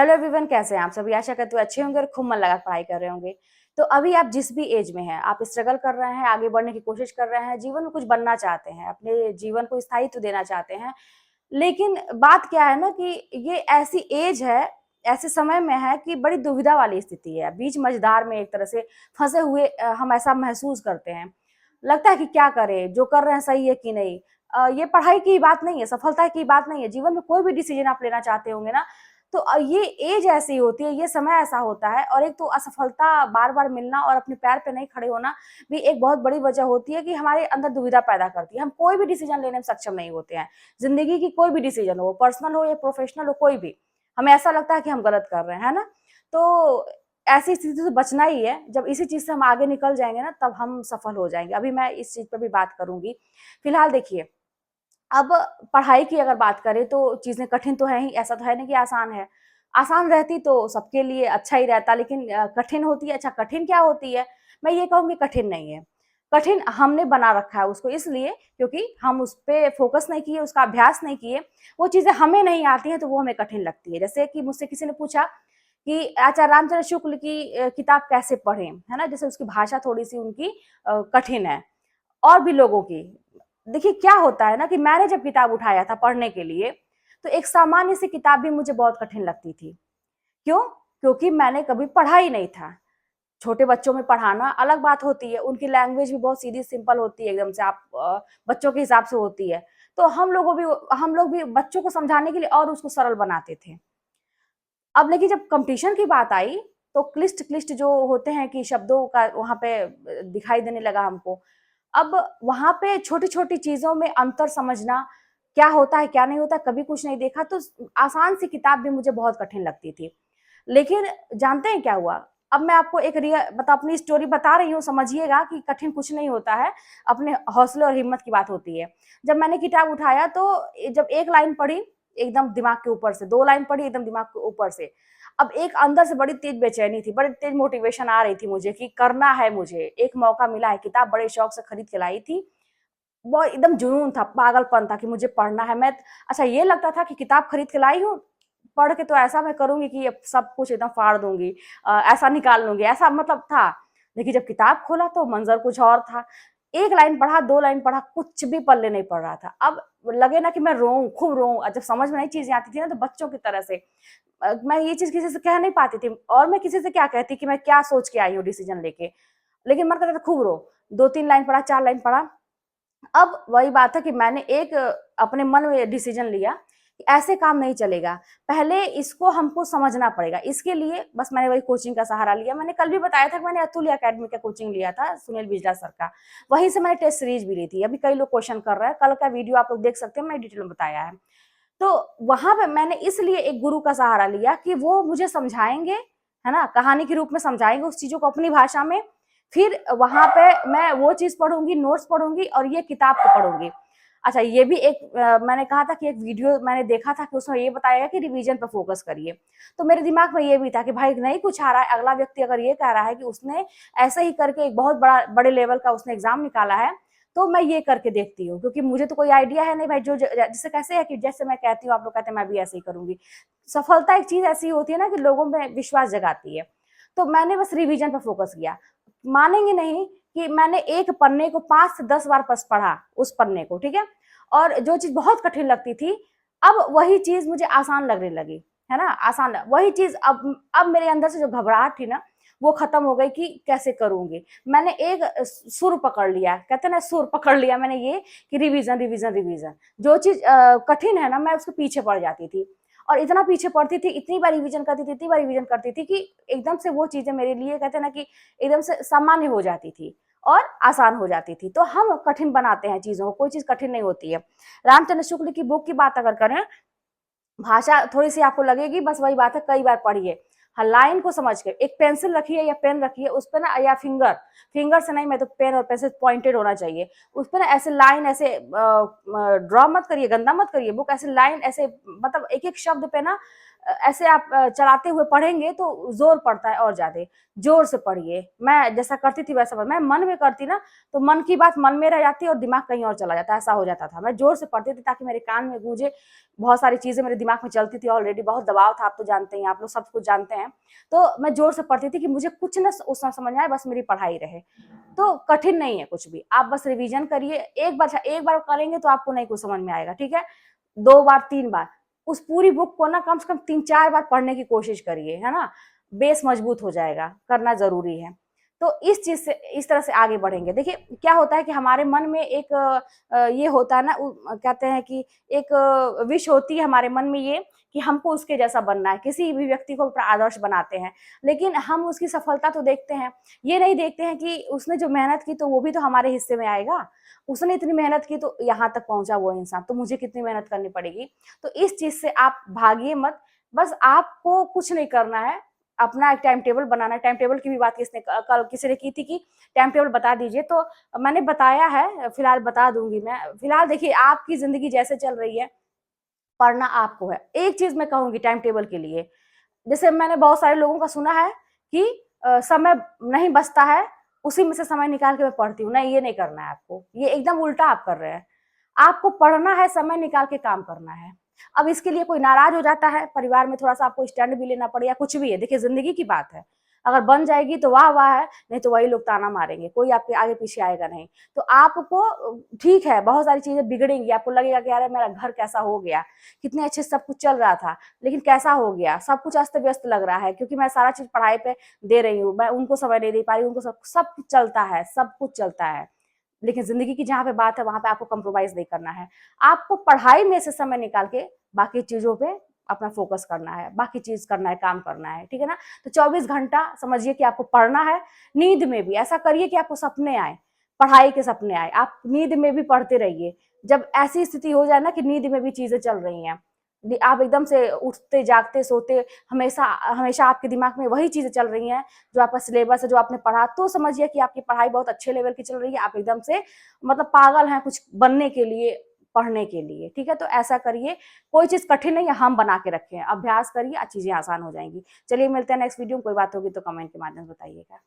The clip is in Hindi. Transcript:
हेलो एवरीवन, कैसे हैं आप सभी। आशा करते हुए अच्छे होंगे और खूब मन लगा पढ़ाई कर रहे होंगे। तो अभी आप जिस भी एज में हैं, आप स्ट्रगल कर रहे हैं, आगे बढ़ने की कोशिश कर रहे हैं, जीवन में कुछ बनना चाहते हैं, अपने जीवन को स्थायित्व देना चाहते हैं। लेकिन बात क्या है ना कि ये ऐसी एज है, ऐसे समय में है कि बड़ी दुविधा वाली स्थिति है। बीच मझधार में एक तरह से फंसे हुए हम ऐसा महसूस करते हैं। लगता है कि क्या करें, जो कर रहे हैं सही है कि नहीं। ये पढ़ाई की बात नहीं है, सफलता की बात नहीं है। जीवन में कोई भी डिसीजन आप लेना चाहते होंगे ना, तो ये एज ऐसी होती है, ये समय ऐसा होता है। और एक तो असफलता बार-बार मिलना और अपने पैर पे नहीं खड़े होना भी एक बहुत बड़ी वजह होती है कि हमारे अंदर दुविधा पैदा करती है। हम कोई भी डिसीजन लेने में सक्षम नहीं होते हैं। ज़िंदगी की कोई भी डिसीजन हो, पर्सनल हो या प्रोफेशनल हो, कोई भी। हमें ऐसा लगता है कि हम गलत कर रहे हैं, है ना? तो ऐसी स्थिति से बचना ही है। जब इसी चीज़ से हम आगे निकल जाएँगे ना, तब हम सफल हो जाएँगे। अभी मैं इस चीज़ पे भी बात करूँगी। फिलहाल देखिए, अब पढ़ाई की अगर बात करें तो चीज़ें कठिन तो है ही, ऐसा तो है नहीं कि आसान है। आसान रहती तो सबके लिए अच्छा ही रहता, लेकिन कठिन होती है। अच्छा, कठिन क्या होती है? मैं ये कहूँगी कठिन नहीं है। कठिन हमने बना रखा है उसको, इसलिए क्योंकि हम उस पे फ़ोकस नहीं किए, उसका अभ्यास नहीं किए। वो चीज़ें हमें नहीं आती हैं तो वो हमें कठिन लगती है। जैसे कि मुझसे किसी ने पूछा कि आचार्य रामचंद्र शुक्ल की किताब कैसे पढ़ें, है ना? जैसे उसकी भाषा थोड़ी-सी उनकी कठिन है। और भी लोगों की। देखिए क्या होता है ना कि मैंने जब किताब उठाया था पढ़ने के लिए, तो एक सामान्य सी किताब भी मुझे बहुत कठिन लगती थी। क्यों? क्योंकि मैंने कभी पढ़ा ही नहीं था। छोटे बच्चों में पढ़ाना अलग बात होती है, उनकी लैंग्वेज भी बहुत सीधी सिंपल होती है, एकदम से आप बच्चों के हिसाब से होती है। तो हम लोग भी बच्चों को समझाने के लिए और उसको सरल बनाते थे। अब लेकिन जब कॉम्पिटिशन की बात आई, तो क्लिष्ट-क्लिष्ट जो होते हैं कि शब्दों का वहाँ पे दिखाई देने लगा हमको। अब वहाँ पे छोटी-छोटी चीज़ों में अंतर समझना, क्या होता है, क्या नहीं होता, कभी कुछ नहीं देखा, तो आसान सी किताब भी मुझे बहुत कठिन लगती थी। लेकिन जानते हैं क्या हुआ? अब मैं आपको एक मतलब अपनी स्टोरी बता रही हूँ, समझिएगा कि कठिन कुछ नहीं होता है, अपने हौसले और हिम्मत की बात होती है। जब मैंने किताब उठाया तो जब 1 लाइन पढ़ी, एकदम दिमाग के ऊपर से, 2 लाइन पढ़ी एकदम दिमाग के ऊपर से। अब एक अंदर से बड़ी तेज बेचैनी थी, बड़ी तेज मोटिवेशन आ रही थी मुझे कि करना है मुझे, एक मौका मिला है, किताब बड़े शौक से खरीद के लाई थी। वो एकदम जुनून था, पागलपन था कि मुझे पढ़ना है। मैं अच्छा ये लगता था कि किताब खरीद के लाई हूँ, पढ़ के तो ऐसा मैं करूँगी कि अब सब कुछ एकदम फाड़ दूँगी, ऐसा निकाल लूँगी, ऐसा मतलब था। लेकिन जब किताब खोला तो मंज़र कुछ और था। 1 लाइन पढ़ा, 2 लाइन पढ़ा, कुछ भी पल्ले नहीं पड़ रहा था। अब लगे ना कि मैं रोऊँ, खूब रोऊँ। जब समझ में नई चीज़ें आती थी ना तो बच्चों की तरह से मैं ये चीज़ किसी से कह नहीं पाती थी और मैं किसी से क्या कहती कि मैं क्या सोच के आई हूँ डिसीज़न लेके। लेकिन मन करता था खूब रो। 2-3 लाइन पढ़ा, 4 लाइन पढ़ा। अब वही बात है कि मैंने एक अपने मन में डिसीजन लिया कि ऐसे काम नहीं चलेगा। पहले इसको हमको समझना पड़ेगा। इसके लिए बस मैंने वही कोचिंग का सहारा लिया। मैंने कल भी बताया था कि मैंने अतुल्य अकेडमी का कोचिंग लिया था, सुनील बिजला सर का। वहीं से मैंने टेस्ट सीरीज़ भी ली थी। अभी कई लोग क्वेश्चन कर रहे हैं। कल का वीडियो आप लोग देख सकते हैं, मैंने डिटेल में बताया है। तो वहाँ पे मैंने इसलिए एक गुरु का सहारा लिया कि वो मुझे समझाएँगे, है ना? कहानी के रूप में समझाएँगे उस चीज़ों को अपनी भाषा में। फिर वहाँ पे मैं वो चीज़ पढ़ूँगी, नोट्स पढ़ूँगी और ये किताब को पढ़ूँगी। अच्छा ये भी एक मैंने कहा था कि एक वीडियो मैंने देखा था कि उसमें ये बताया गया कि रिवीजन पे फ़ोकस करिए। तो मेरे दिमाग में ये भी था कि भाई नहीं कुछ आ रहा है, अगला व्यक्ति अगर ये कह रहा है कि उसने ऐसे ही करके एक बहुत बड़े लेवल का उसने एग्ज़ाम निकाला है, तो मैं ये करके देखती हूँ क्योंकि मुझे तो कोई आइडिया है नहीं भाई जो जैसे कैसे है कि जैसे मैं कहती हूँ आप लोग कहते हैं मैं भी ऐसे ही करूँगी। सफलता एक चीज़ ऐसी होती है ना कि लोगों में विश्वास जगाती है। तो मैंने बस रिवीजन पे फ़ोकस किया। मानेंगे नहीं कि मैंने एक पन्ने को 5 से 10 बार बस पढ़ा उस पन्ने को, ठीक है? और जो चीज़ बहुत कठिन लगती थी, अब वही चीज़ मुझे आसान लगने लगी, है ना? वही चीज़ अब मेरे अंदर से जो घबराहट थी ना, वो खत्म हो गई कि कैसे करूँगी। मैंने एक सुर पकड़ लिया, कहते हैं ना सुर पकड़ लिया मैंने ये कि रिवीज़न, रिवीज़न, रिवीज़न। जो चीज़ कठिन है ना मैं उसके पीछे पड़ जाती थी और इतना पीछे पड़ती थी, इतनी बार रिवीज़न करती थी, इतनी बार रिवीज़न करती थी कि एकदम से वो चीज़ें मेरे लिए कहते हैं ना कि एकदम से सामान्य हो जाती थी और आसान हो जाती थी। तो हम कठिन बनाते हैं चीज़ों को, कोई चीज़ कठिन नहीं होती है। रामचंद्र शुक्ल की बुक की बात अगर करें, भाषा थोड़ी-सी आपको लगेगी, बस वही बात है कई बार पढ़िए। हाँ, लाइन को समझ के एक पेंसिल रखिए या पेन रखिए, उस पे ना या फिंगर से नहीं मैं तो पेन और पेंसिल पॉइंटेड होना चाहिए। उस पे ना ऐसे लाइन ऐसे ड्रॉ मत करिए, गंदा मत करिए, बुक ऐसे लाइन ऐसे मतलब एक-एक शब्द पे ना ऐसे आप चलाते हुए पढ़ेंगे तो ज़ोर पड़ता है और ज़्यादा। ज़ोर से पढ़िए। मैं जैसा करती थी वैसा मैं मन में करती ना, तो मन की बात मन में रह जाती और दिमाग कहीं और चला जाता, ऐसा हो जाता था। मैं ज़ोर से पढ़ती थी ताकि मेरे कान में गूंजे, बहुत सारी चीज़ें मेरे दिमाग में चलती थी ऑलरेडी, बहुत दबाव था, आप तो जानते ही हैं, आप लोग सब कुछ जानते हैं। तो मैं ज़ोर से पढ़ती थी कि मुझे कुछ ना उस समय समझ में आए, बस मेरी पढ़ाई रहे। तो कठिन नहीं है कुछ भी, आप बस रिवीजन करिए। एक बार करेंगे तो आपको नहीं कुछ समझ में आएगा, ठीक है? 2 बार, 3 बार, उस पूरी बुक को ना कम से कम 3-4 बार पढ़ने की कोशिश करिए, है ना? बेस मजबूत हो जाएगा, करना ज़रूरी है। तो इस चीज़ से, इस तरह से आगे बढ़ेंगे। देखिए, क्या होता है कि हमारे मन में एक ये होता है ना, कहते हैं कि एक विश होती है हमारे मन में ये कि हमको उसके जैसा बनना है, किसी भी व्यक्ति को अपना आदर्श बनाते हैं, लेकिन हम उसकी सफलता तो देखते हैं, ये नहीं देखते हैं कि उसने जो मेहनत की तो वो भी तो हमारे हिस्से में आएगा। उसने इतनी मेहनत की तो यहाँ तक पहुँचा वो इंसान, तो मुझे कितनी मेहनत करनी पड़ेगी। तो इस चीज़ से आप भागिए मत, बस आपको कुछ नहीं करना है, अपना एक टाइम टेबल बनाना है। टाइम टेबल की भी बात कल किसी ने की थी कि टाइम टेबल बता दीजिए, तो मैंने बताया है, फिलहाल बता दूँगी मैं। फिलहाल देखिए, आपकी ज़िंदगी जैसे चल रही है, पढ़ना आपको है। एक चीज़ मैं कहूँगी टाइम टेबल के लिए, जैसे मैंने बहुत सारे लोगों का सुना है कि समय नहीं बचता है, उसी में से समय निकाल के मैं पढ़ती हूँ। नहीं, ये नहीं करना है आपको, ये एकदम उल्टा आप कर रहे हैं। आपको पढ़ना है, समय निकाल के काम करना है। अब इसके लिए कोई नाराज़ हो जाता है, परिवार में थोड़ा-सा आपको स्टैंड भी लेना पड़े या कुछ भी है, देखिए ज़िंदगी की बात है। अगर बन जाएगी तो वाह-वाह है, नहीं तो वही लोग ताना मारेंगे, कोई आपके आगे-पीछे आएगा नहीं। तो आपको ठीक है, बहुत सारी चीज़ें बिगड़ेंगी, आपको लगेगा कि अरे मेरा घर कैसा हो गया, कितने अच्छे से सब कुछ चल रहा था, लेकिन कैसा हो गया, सब कुछ अस्त-व्यस्त लग रहा है क्योंकि मैं सारा चीज़ पढ़ाई पे दे रही हूँ, मैं उनको समय नहीं दे पा रही हूँ, उनको सब कुछ चलता है, सब कुछ चलता है। लेकिन ज़िंदगी की जहाँ पे बात है, वहाँ पे आपको कॉम्प्रोमाइज़ नहीं करना है। आपको पढ़ाई में से समय निकाल के बाकी चीज़ों पे अपना फ़ोकस करना है, बाकी चीज़ करना है, काम करना है, ठीक है ना? तो 24 घंटा समझिए कि आपको पढ़ना है, नींद में भी ऐसा करिए कि आपको सपने आएँ, पढ़ाई के सपने आएँ, आप नींद में भी पढ़ते रहिए। जब ऐसी स्थिति हो जाए ना कि नींद में भी चीज़ें चल रही हैं, आप एकदम से उठते, जागते, सोते हमेशा हमेशा आपके दिमाग में वही चीज़ें चल रही हैं, जो आपका सिलेबस है, जो आपने पढ़ा, तो समझिए कि आपकी पढ़ाई बहुत अच्छे लेवल की चल रही है, आप एकदम से मतलब पागल हैं कुछ बनने के लिए, पढ़ने के लिए, ठीक है? तो ऐसा करिए, कोई चीज़ कठिन नहीं है, हम बना के रखे हैं, अभ्यास करिए, चीज़ें आसान हो जाएँगी। चलिए मिलते हैं नेक्स्ट वीडियो में, कोई बात होगी तो कमेंट के माध्यम से बताइएगा।